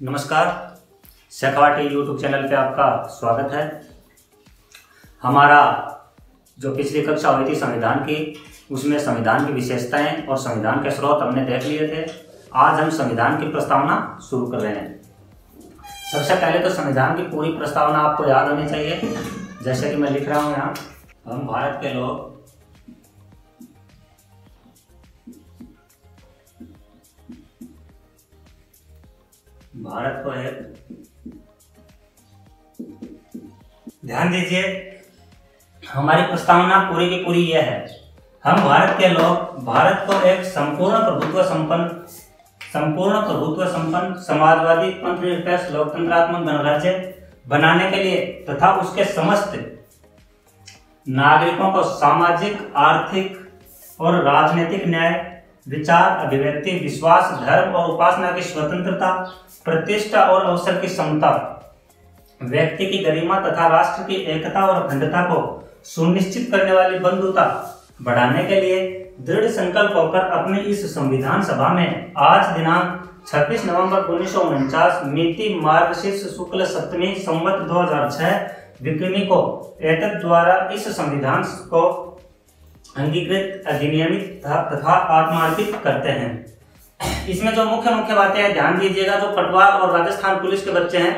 नमस्कार, Shekhawati YouTube channel पे आपका स्वागत है। हमारा जो पिछली कक्षा हुई थी संविधान की, उसमें संविधान की विशेषताएं और संविधान के स्रोत हमने देख लिए थे। आज हम संविधान की प्रस्तावना शुरू कर रहे हैं। सबसे पहले तो संविधान की पूरी प्रस्तावना आपको याद होनी चाहिए। जैसे कि मैं लिख रहा हूँ यहाँ, हम भारत के लोग भारत को एक, ध्यान दीजिए हमारी प्रस्तावना पूरी की पूरी यह है, हम भारत के लोग भारत को एक संपूर्ण प्रभुत्व संपन्न समाजवादी पंथनिरपेक्ष लोकतंत्रात्मक गणराज्य बनाने के लिए तथा उसके समस्त नागरिकों को सामाजिक, आर्थिक और राजनीतिक न्याय, विचार, अभिव्यक्ति, विश्वास, धर्म और उपासना की स्वतंत्रता, प्रतिष्ठा और अवसर की समता, व्यक्ति की गरिमा तथा राष्ट्र की एकता और अखंडता को सुनिश्चित करने वाली बंधुता बढ़ाने के लिए दृढ़ संकल्प होकर अपनी इस संविधान सभा में आज दिनांक 26 नवंबर 1949 मिति मार्गशीर्ष शुक्ल सप्तमी संवत 2006 विक्रमी को एतद द्वारा इस संविधान को अंगीकृत, अधिनियमित तथा आत्मार्पित करते हैं। इसमें जो मुख्य बातें हैं ध्यान दीजिएगा। जो पटवार और राजस्थान पुलिस के बच्चे हैं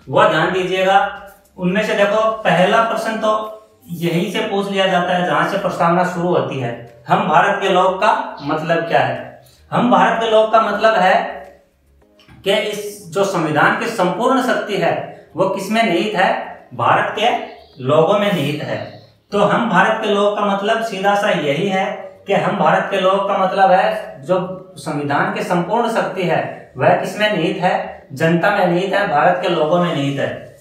वह ध्यान दीजिएगा। उनमें से देखो, पहला प्रश्न तो यहीं से पूछ लिया जाता है जहां से प्रस्तावना शुरू होती है। हम भारत के लोग का मतलब क्या है? हम भारत के लोग का मतलब है कि इस जो संविधान की संपूर्ण शक्ति है वो किसमें निहित है? भारत के लोगों में निहित है। तो हम भारत के लोग का मतलब सीधा सा यही है कि हम भारत के लोग का मतलब है जो संविधान की संपूर्ण शक्ति है वह किसमें निहित है? जनता में निहित है, भारत के लोगों में निहित है।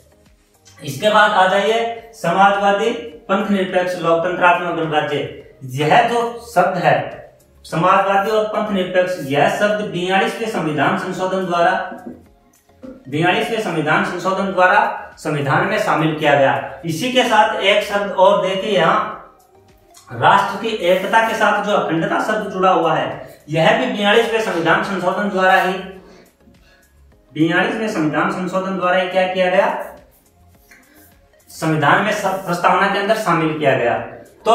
इसके बाद आ जाइए समाजवादी पंथनिरपेक्ष लोकतंत्रात्मक गणराज्य। यह जो शब्द है समाजवादी और पंथनिरपेक्ष, यह शब्द 42वें संविधान संशोधन द्वारा संविधान में शामिल किया गया। इसी के साथ एक शब्द और देखिए यहाँ, राष्ट्र की एकता के साथ जो अखंडता शब्द जुड़ा हुआ है, यह भी 42वें संविधान संशोधन द्वारा ही 42वें संविधान संशोधन द्वारा ही क्या किया गया? संविधान में प्रस्तावना के अंदर शामिल किया गया। तो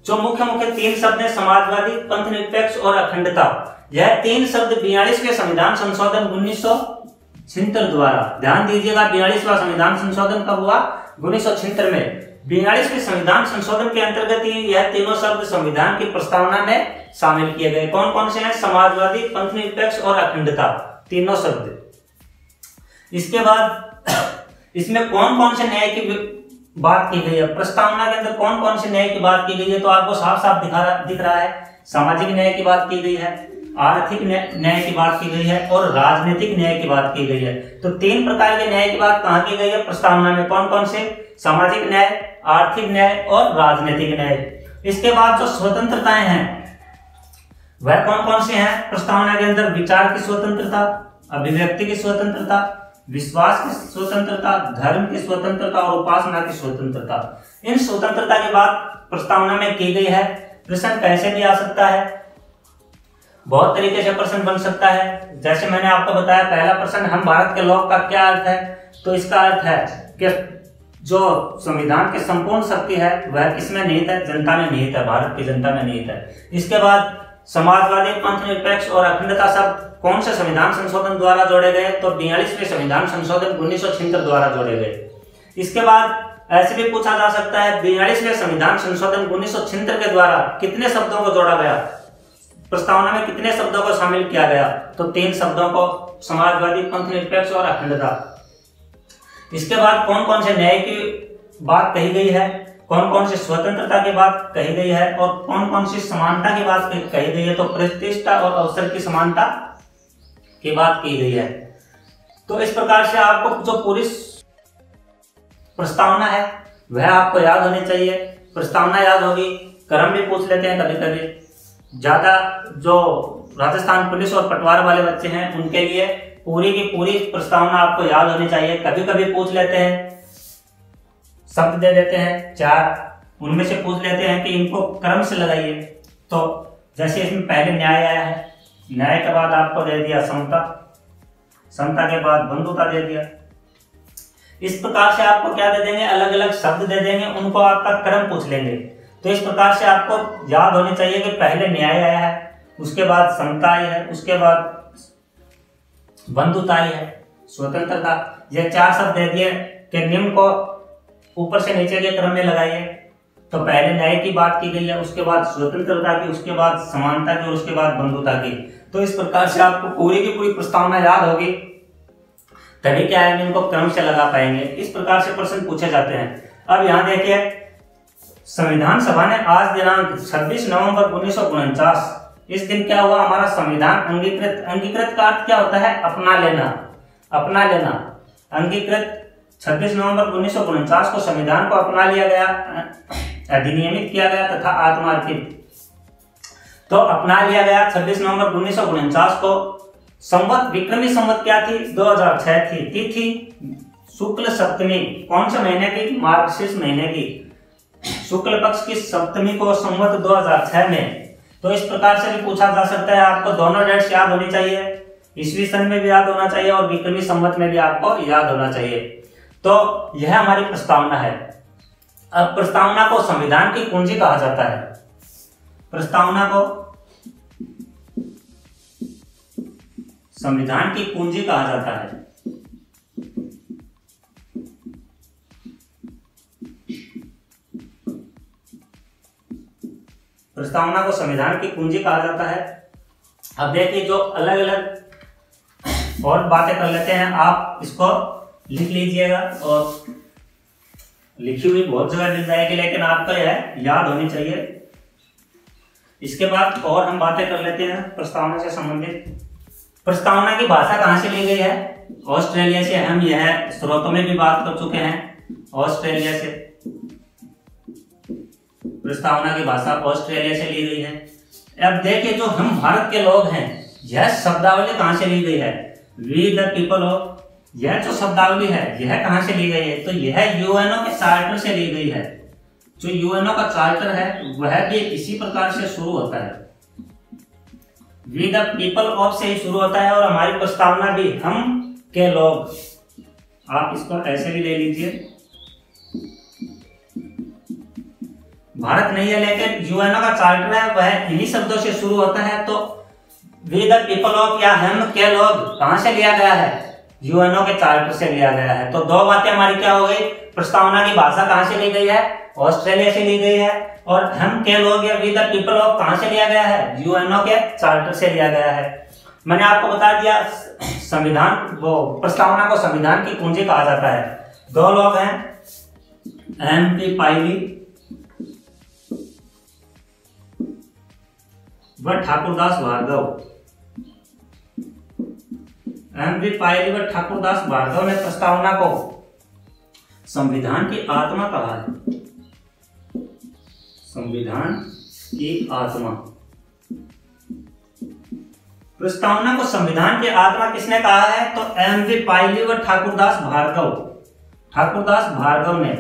जो मुख्य तीन शब्द है, समाजवादी, पंथनिरपेक्ष और अखंडता, यह तीन शब्द 42वें संविधान संशोधन 1976 द्वारा, ध्यान दीजिएगा 42वां संविधान संशोधन कब हुआ? 1976 में। 42वें संविधान संशोधन के अंतर्गत ही यह तीनों शब्द संविधान की प्रस्तावना में शामिल किए गए। कौन कौन से हैं? समाजवादी, पंथनिरपेक्ष और अखंडता, तीनों शब्द। इसके बाद इसमें कौन कौन से न्याय की बात की गई है? प्रस्तावना के अंदर कौन कौन से न्याय की बात की गई है? तो आपको साफ साफ दिख रहा है। सामाजिक न्याय की बात की गई है, आर्थिक न्याय की बात की गई है और राजनीतिक न्याय की बात की गई है। तो तीन प्रकार के न्याय की बात कहाँ की गई है प्रस्तावना में? कौन कौन से? सामाजिक न्याय, आर्थिक न्याय और राजनीतिक न्याय। इसके बाद जो स्वतंत्रताएं हैं वह कौन कौन सी हैं प्रस्तावना के अंदर? विचार की स्वतंत्रता, अभिव्यक्ति की स्वतंत्रता, विश्वास की स्वतंत्रता, धर्म की स्वतंत्रता और उपासना की स्वतंत्रता। इन स्वतंत्रता की बात प्रस्तावना में की गई है। प्रश्न कैसे भी आ सकता है, बहुत तरीके से प्रश्न बन सकता है। जैसे मैंने आपको बताया, पहला प्रश्न, हम भारत के लोग का क्या अर्थ है? तो इसका अर्थ है कि जो संविधान की संपूर्ण शक्ति है वह किसमें निहित है? जनता में निहित है, भारत की जनता में निहित है। इसके बाद समाजवादी, पंथनिरपेक्ष और अखंडता शब्द कौन से संविधान संशोधन द्वारा जोड़े गए? तो 42वें संविधान संशोधन 1976 द्वारा जोड़े गए। इसके बाद ऐसे भी पूछा जा सकता है 42वें संविधान संशोधन 1976 के द्वारा कितने शब्दों को जोड़ा गया? प्रस्तावना में कितने शब्दों को शामिल किया गया? तो 3 शब्दों को, समाजवादी, पंथनिरपेक्ष और अखंडता। इसके बाद कौन कौन से न्याय की बात कही गई है, कौन कौन सी स्वतंत्रता की बात कही गई है और कौन कौन सी समानता की बात कही गई है? तो प्रतिष्ठा और अवसर की समानता की बात की गई है। तो इस प्रकार से आपको जो पूरी प्रस्तावना है वह आपको याद होनी चाहिए। प्रस्तावना याद होगी, क्रम भी पूछ लेते हैं कभी कभी। ज्यादा जो राजस्थान पुलिस और पटवार वाले बच्चे हैं उनके लिए पूरी की पूरी प्रस्तावना आपको याद होनी चाहिए। कभी कभी पूछ लेते हैं, शब्द दे देते हैं 4, उनमें से पूछ लेते हैं कि इनको क्रम से लगाइए। तो जैसे इसमें पहले न्याय आया है, न्याय के बाद आपको दे दिया समता, समता के बाद बंधुता दे दिया। इस प्रकार से आपको क्या दे देंगे, अलग अलग शब्द दे देंगे, उनको आपका क्रम पूछ लेंगे। तो इस प्रकार से आपको याद होनी चाहिए कि पहले न्याय आया है, उसके बाद समता आई है, उसके बाद बंधुता आई है, स्वतंत्रता। ये 4 शब्द दे दिए कि निम्न को ऊपर से नीचे के क्रम में लगाइए। तो पहले न्याय की बात की गई है, उसके बाद स्वतंत्रता की, उसके बाद समानता की और उसके बाद बंधुता की। तो इस प्रकार से आपको पूरी की पूरी प्रस्तावना याद होगी, तभी क्या है, इनको क्रम से लगा पाएंगे। इस प्रकार से प्रश्न पूछे जाते हैं। अब यहाँ देखिए, संविधान सभा ने आज दिनांक 26 नवंबर 1949, इस दिन क्या हुआ, हमारा संविधान अंगीकृत। अंगीकृत का अर्थ क्या होता है, अपना लेना, अपना लेना। अंगीकृत 26 नवंबर 1949 को संविधान को अपना लिया गया, अधिनियमित किया गया तथा आत्मार्पित। तो अपना लिया गया 26 नवंबर 1949 को। संवत, विक्रमी संवत क्या थी, 2006 थी। तिथि शुक्ल सप्तमी, कौन से महीने की, मार्गशीर्ष महीने की शुक्ल पक्ष की सप्तमी को संवत 2006 में। तो इस प्रकार से भी पूछा जा सकता है। आपको दोनों डेट्स याद होनी चाहिए, ईस्वी सन में भी याद होना चाहिए और विक्रमी संवत में भी आपको याद होना चाहिए। तो यह हमारी प्रस्तावना है। अब प्रस्तावना को संविधान की कुंजी कहा जाता है। प्रस्तावना को संविधान की कुंजी कहा जाता है। प्रस्तावना को संविधान की कुंजी कहा जाता है। अब देखिए, जो अलग अलग और बातें कर लेते हैं, आप इसको लिख लीजिएगा और लिखी हुई बहुत जगह मिल जाएगी, लेकिन आपको यह याद होनी चाहिए। इसके बाद और हम बातें कर लेते हैं प्रस्तावना से संबंधित। प्रस्तावना की भाषा कहां से ली गई है, ऑस्ट्रेलिया से। हम यह स्रोतों में भी बात कर चुके हैं, ऑस्ट्रेलिया से। प्रस्तावना की भाषा ऑस्ट्रेलिया से ली गई है। अब देखिए, जो हम भारत के लोग हैं, यह शब्दावली कहां से ली गई है, वी द पीपल ऑफ, यह जो शब्दावली है यह कहां से ली गई है, तो यह यूएनओ के चार्टर से ली गई है। जो यूएनओ का चार्टर है वह भी इसी प्रकार से शुरू होता है, वी द पीपल ऑफ से ही शुरू होता है। और हमारी प्रस्तावना भी हम के लोग, आप इसको ऐसे भी ले लीजिए, भारत नहीं है लेकिन यूएनओ का चार्टर है वह इन्हीं शब्दों से शुरू होता है। तो वी द पीपल ऑफ या हम के लोग कहां से लिया गया है, यूएनओ के चार्टर से लिया गया है। तो दो बातें हमारी क्या हो गई, प्रस्तावना की भाषा कहां से ली गई है, ऑस्ट्रेलिया से ली गई है, और हम के लोग या वी द पीपल ऑफ कहां से लिया गया है, यूएनओ के चार्टर से लिया गया है। मैंने आपको बता दिया, संविधान वो प्रस्तावना को संविधान की कुंजी कहा जाता है। दो लोग हैं, एम.पी. पायली व ठाकुरदास भार्गव। एम.पी. पायली व ठाकुरदास भार्गव ने प्रस्तावना को संविधान की आत्मा कहा है, संविधान की आत्मा। प्रस्तावना को संविधान की आत्मा किसने कहा है, तो एम.पी. पायली व ठाकुरदास भार्गव, ठाकुरदास भार्गव ने।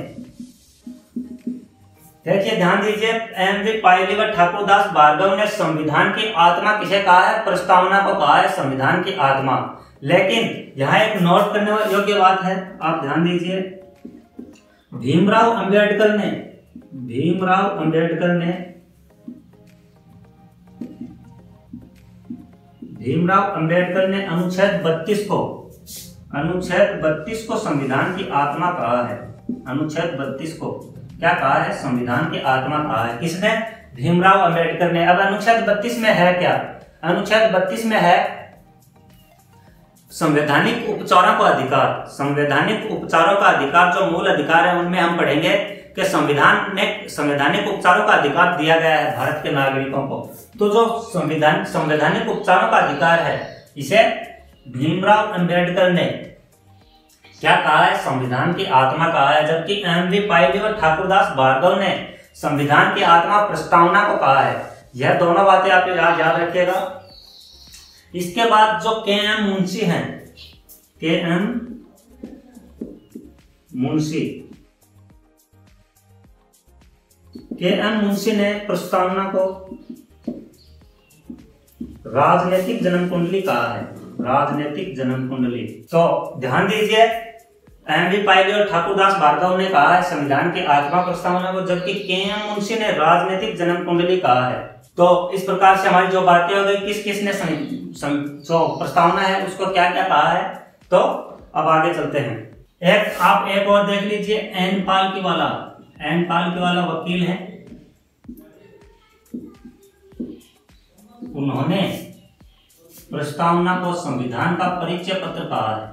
देखिए ध्यान दीजिए, एम.पी. पायली व ठाकुरदास भार्गव ने संविधान की आत्मा किसे कहा है, प्रस्तावना को कहा है संविधान की आत्मा। लेकिन यहां एक नोट करने योग्य बात है, आप ध्यान दीजिए, भीमराव अंबेडकर ने, भीमराव अंबेडकर ने, भीमराव अंबेडकर ने अनुच्छेद 32 को, अनुच्छेद 32 को संविधान की आत्मा कहा है। अनुच्छेद 32 को क्या कहा है, संविधान की आत्मा कहा है। किसने, भीमराव अंबेडकर ने। अब अनुच्छेद 32 में है क्या, अनुच्छेद 32 में है संवैधानिक उपचारों का अधिकार। संवैधानिक उपचारों का अधिकार जो मूल अधिकार है उनमें हम पढ़ेंगे कि संविधान ने संवैधानिक उपचारों का अधिकार दिया गया है भारत के नागरिकों को। तो जो संवैधानिक उपचारों का अधिकार है इसे भीमराव अंबेडकर ने क्या कहा है, संविधान की आत्मा कहा है। जबकि एम.पी. पायली और ठाकुरदास भार्गव ने संविधान की आत्मा प्रस्तावना को कहा है। यह दोनों बातें आप याद रखिएगा। इसके बाद जो के.एम. मुंशी हैं, के.एम. मुंशी, के.एम. मुंशी ने प्रस्तावना को राजनीतिक जन्म कुंडली कहा है। राजनीतिक जन्म कुंडली। तो ध्यान दीजिए, एम.वी. पायली और ठाकुरदास भार्गव ने कहा है संविधान के 8वां प्रस्तावना को, जबकि के.एम. मुंशी ने राजनीतिक जन्म कुंडली कहा है। तो इस प्रकार से हमारी जो बातें हो गई, किस किस ने जो प्रस्तावना है उसको क्या क्या कहा है। तो अब आगे चलते हैं। आप एक और देख लीजिए, एन पालकी वाला वकील है, उन्होंने प्रस्तावना को संविधान का परिचय पत्र कहा है।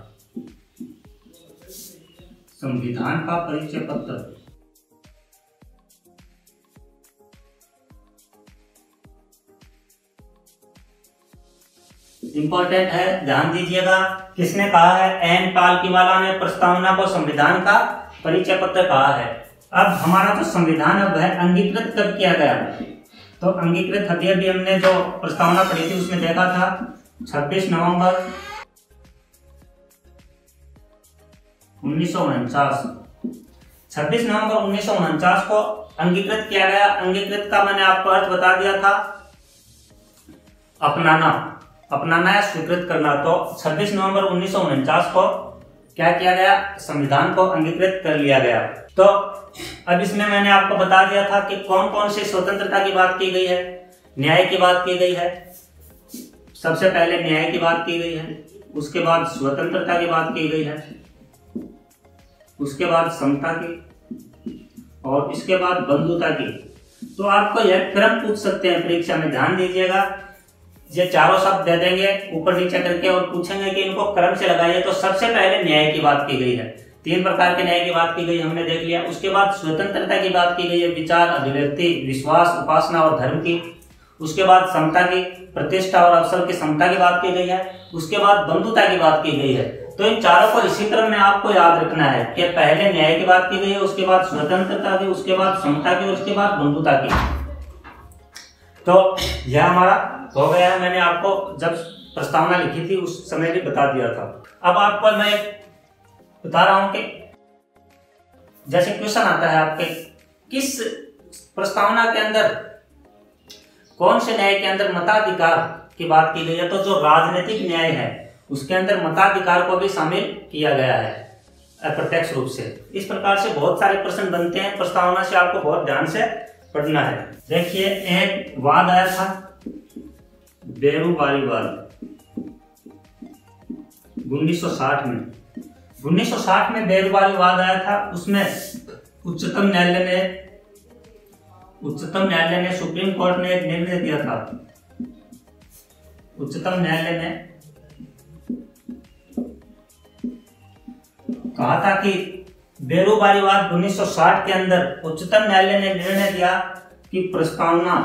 संविधान का परिचय पत्र। इंपॉर्टेंट है, ध्यान दीजिएगा। किसने कहा है? एन पालकीवाला ने प्रस्तावना को संविधान का परिचय पत्र कहा है। अब हमारा जो संविधान है वह अंगीकृत कब किया गया? तो अंगीकृत अभी हमने जो प्रस्तावना पढ़ी थी उसमें देखा था 26 नवंबर 1949। 26 नवंबर 1949 को अंगीकृत किया गया। अंगीकृत का मैंने आपको अर्थ बता दिया था, अपनाना या स्वीकृत करना। तो 26 नवंबर 1949 को क्या किया गया? संविधान को अंगीकृत कर लिया गया। तो अब इसमें मैंने आपको बता दिया था कि कौन कौन सी स्वतंत्रता की बात की गई है। न्याय की बात की गई है, सबसे पहले न्याय की बात की गई है, उसके बाद स्वतंत्रता की बात की गई है, उसके बाद समता की, और इसके बाद बंधुता की। तो आपको यह क्रम पूछ सकते हैं परीक्षा में, ध्यान दीजिएगा। ये चारों शब्द दे देंगे ऊपर नीचे करके और पूछेंगे कि इनको क्रम से लगाइए। तो सबसे पहले न्याय की बात की गई है, 3 प्रकार के न्याय की बात की गई हमने देख लिया। उसके बाद स्वतंत्रता की बात की गई है, विचार, अभिव्यक्ति, विश्वास, उपासना और धर्म की। उसके बाद समता की, प्रतिष्ठा और अवसर की समता की बात की गई है। उसके बाद बंधुता की बात की गई है। तो इन चारों को इसी क्रम में आपको याद रखना है कि पहले न्याय की बात की गई है, उसके बाद स्वतंत्रता की, उसके बाद समता की, उसके बाद बंधुता की। तो यह हमारा हो गया है। मैंने आपको जब प्रस्तावना लिखी थी उस समय भी बता दिया था। अब आपको मैं बता रहा हूं कि जैसे क्वेश्चन आता है आपके, किस प्रस्तावना के अंदर, कौन से न्याय के अंदर मताधिकार की बात की गई है? तो जो राजनीतिक न्याय है उसके अंदर मताधिकार को भी शामिल किया गया है अप्रत्यक्ष रूप से। इस प्रकार से बहुत सारे प्रश्न बनते हैं प्रस्तावना से, आपको बहुत ध्यान से पढ़ना है। देखिए, एक वाद आया था बेरूबारी वाद 1960 में। 1960 में बेरूबारी वाद आया था। उसमें उच्चतम न्यायालय ने सुप्रीम कोर्ट ने एक निर्णय दिया था। उच्चतम न्यायालय ने कहा था कि बेरूबारी वाद 1960 के अंदर उच्चतम न्यायालय ने निर्णय दिया कि प्रस्तावना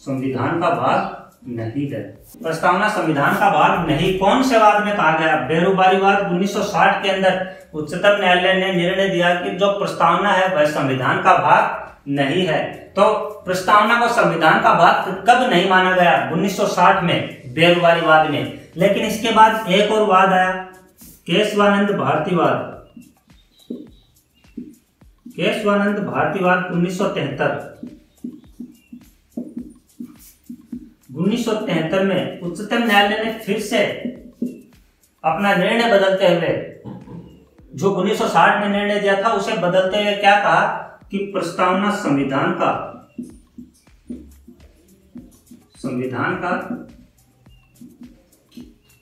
संविधान का भाग नहीं है। प्रस्तावना संविधान का भाग नहीं। कौन से वाद में कहा गया? बेरूबारी वाद 1960 के अंदर उच्चतम न्यायालय ने निर्णय दिया कि जो प्रस्तावना है वह संविधान का भाग नहीं है। तो प्रस्तावना को संविधान का भाग कब नहीं माना गया? 1960 में बेरूबारी वाद में। लेकिन इसके बाद एक और वाद आया, केशवानंद भारतीवाद। केशवानंद भारतीवाद 1973 में उच्चतम न्यायालय ने फिर से अपना निर्णय बदलते हुए, जो 1960 में निर्णय दिया था उसे बदलते हुए क्या कहा कि प्रस्तावना संविधान का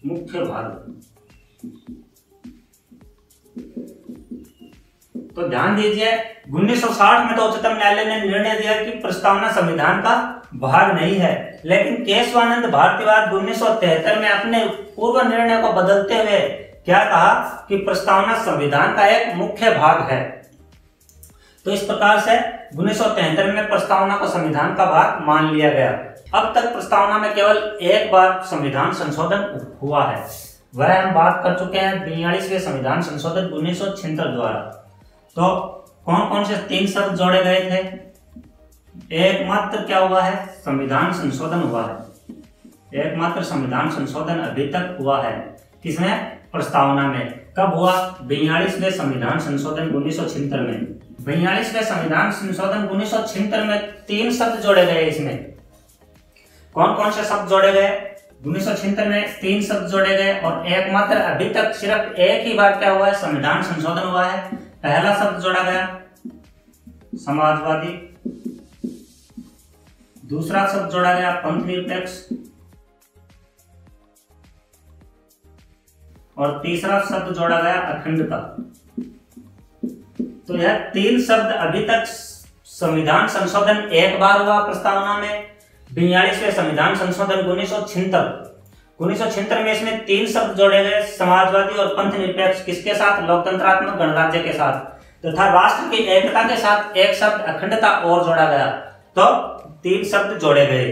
मुख्य भाग। तो ध्यान दीजिए, 1960 में तो उच्चतम न्यायालय ने निर्णय दिया कि प्रस्तावना संविधान का भाग नहीं है, लेकिन केशवानंद भारतीवाद 1973 में अपने पूर्व निर्णय को बदलते हुए क्या कहा कि प्रस्तावना संविधान का एक मुख्य भाग है। तो इस प्रकार से 1973 में प्रस्तावना को संविधान का भाग मान लिया गया। अब तक प्रस्तावना में केवल एक बार संविधान संशोधन हुआ है, वह हम बात कर चुके हैं 42वें संविधान संशोधन 1976 द्वारा। तो कौन कौन से 3 शब्द जोड़े गए थे? एकमात्र क्या हुआ है? संविधान संशोधन हुआ है। एकमात्र संविधान संशोधन अभी तक हुआ है। किसमें? प्रस्तावना में। कब हुआ? 42वें संविधान संशोधन 1976 में। 42वें संविधान संशोधन 1976 में 3 शब्द जोड़े गए। इसमें कौन कौन से शब्द जोड़े गए? 1976 में 3 शब्द जोड़े गए और एकमात्र अभी तक सिर्फ एक ही बार क्या हुआ है, संविधान संशोधन हुआ है। पहला शब्द जोड़ा गया समाजवादी, दूसरा शब्द जोड़ा गया पंथ निरपेक्ष और तीसरा शब्द जोड़ा गया अखंडता। तो यह 3 शब्द अभी तक संविधान संशोधन एक बार हुआ प्रस्तावना में, 42वें संविधान संशोधन 1976 में इसमें 3 शब्द जोड़े गए समाजवादी और पंथ निरपेक्ष, किसके साथ, लोकतंत्रात्मक गणराज्य के साथ, तथा राष्ट्र की एकता के साथ एक शब्द अखंडता और जोड़ा गया। तो 3 शब्द जोड़े गए।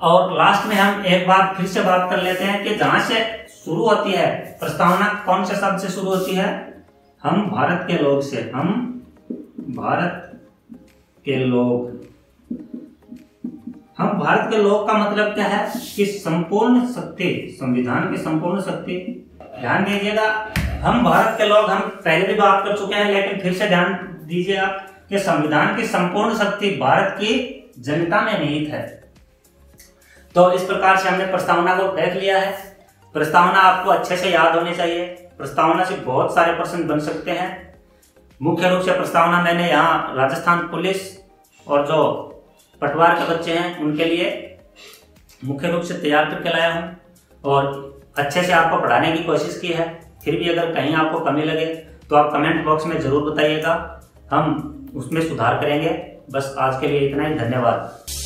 और लास्ट में हम एक बार फिर से बात कर लेते हैं कि जहां से शुरू होती है प्रस्तावना, कौन से शब्द से शुरू होती है, हम भारत के लोग से, हम भारत के लोग। हम भारत के लोग का मतलब क्या है कि संपूर्ण शक्ति, संविधान की संपूर्ण शक्ति। ध्यान दीजिएगा, हम भारत के लोग, हम पहले भी बात कर चुके हैं लेकिन फिर से ध्यान दीजिएगा कि संविधान की संपूर्ण शक्ति भारत की जनता में निहित है। तो इस प्रकार से हमने प्रस्तावना को देख लिया है। प्रस्तावना आपको अच्छे से याद होनी चाहिए। प्रस्तावना से बहुत सारे प्रश्न बन सकते हैं। मुख्य रूप से प्रस्तावना मैंने यहाँ राजस्थान पुलिस और जो पटवार के बच्चे हैं उनके लिए मुख्य रूप से तैयार करके लाया हूँ और अच्छे से आपको पढ़ाने की कोशिश की है। फिर भी अगर कहीं आपको कमी लगे तो आप कमेंट बॉक्स में जरूर बताइएगा, हम उसमें सुधार करेंगे। बस आज के लिए इतना ही, धन्यवाद।